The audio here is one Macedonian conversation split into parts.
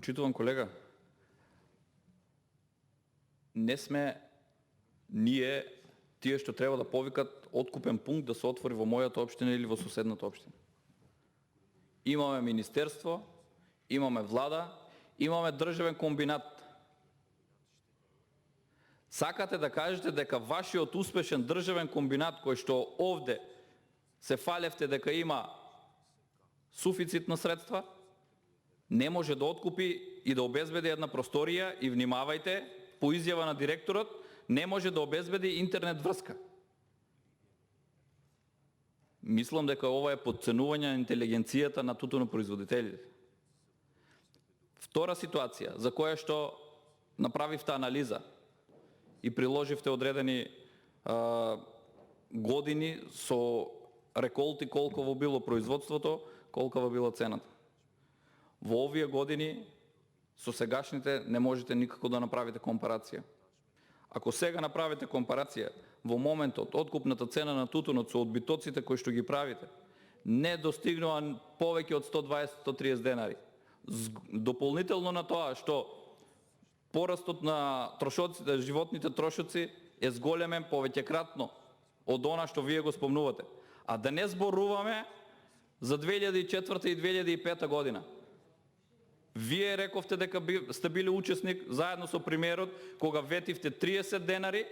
Почитуван колега, не сме ние тие што треба да повикат откупен пункт да се отвори во мојата општина или во соседната општина. Имаме министерство, имаме влада, имаме државен комбинат. Сакате да кажете дека вашиот успешен државен комбинат кој што овде се фалевте дека има суфицит на средства, не може да откупи и да обезбеди една просторија и внимавајте, по изјава на директорот, не може да обезбеди интернет врска. Мислам дека ова е подценување на интелигенцијата на тутунопроизводителите. Втора ситуација, за која што направивте анализа и приложивте одредени години со реколти колково било производството, колкова била цената. Во овие години со сегашните не можете никако да направите компарација. Ако сега направите компарација, во моментот откупната цена на тутунот со одбитоците кои што ги правите, не достигнува повеќе од 120-130 денари. Дополнително на тоа што порастот на трошоците, животните трошоци е зголемен повеќекратно од она што вие го спомнувате. А да не зборуваме за 2004 и 2005 година. Вие рековте дека сте били учесник заедно со премиерот кога ветивте 30 денари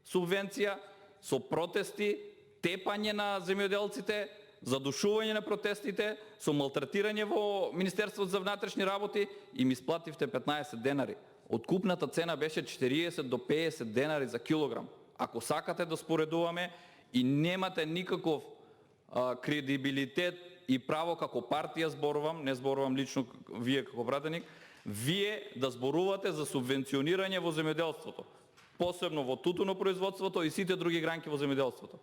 субвенција со протести, тепање на земјоделците, задушување на протестите, со малтретирање во Министерството за внатрешни работи и ми сплативте 15 денари. Откупната цена беше 40 до 50 денари за килограм. Ако сакате да споредуваме и немате никаков кредибилитет и право како партија зборувам, не зборувам лично вие како пратеник, вие да зборувате за субвенционирање во земјоделството, посебно во тутунопроизводството и сите други гранки во земјоделството.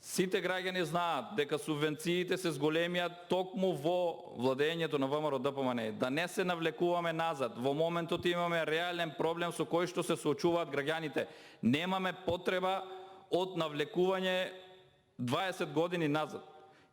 Сите граѓани знаат дека субвенциите се зголемиат токму во владењето на ВМРО ДПМН. Да не се навлекуваме назад. Во моментот имаме реален проблем со кој што се соочуваат граѓаните. Немаме потреба од навлекување 20 години назад.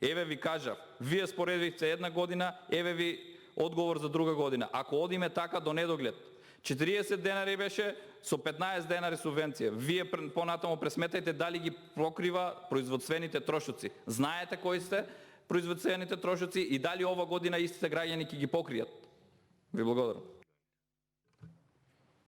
Еве ви кажав, вие споредивте една година, еве ви одговор за друга година. Ако одиме така до недоглед, 40 денари беше со 15 денари субвенција. Вие понатамо пресметајте дали ги покрива производствените трошоци. Знаете кои сте производствените трошоци и дали ова година истите граѓани ќе ги покријат. Ви благодарам.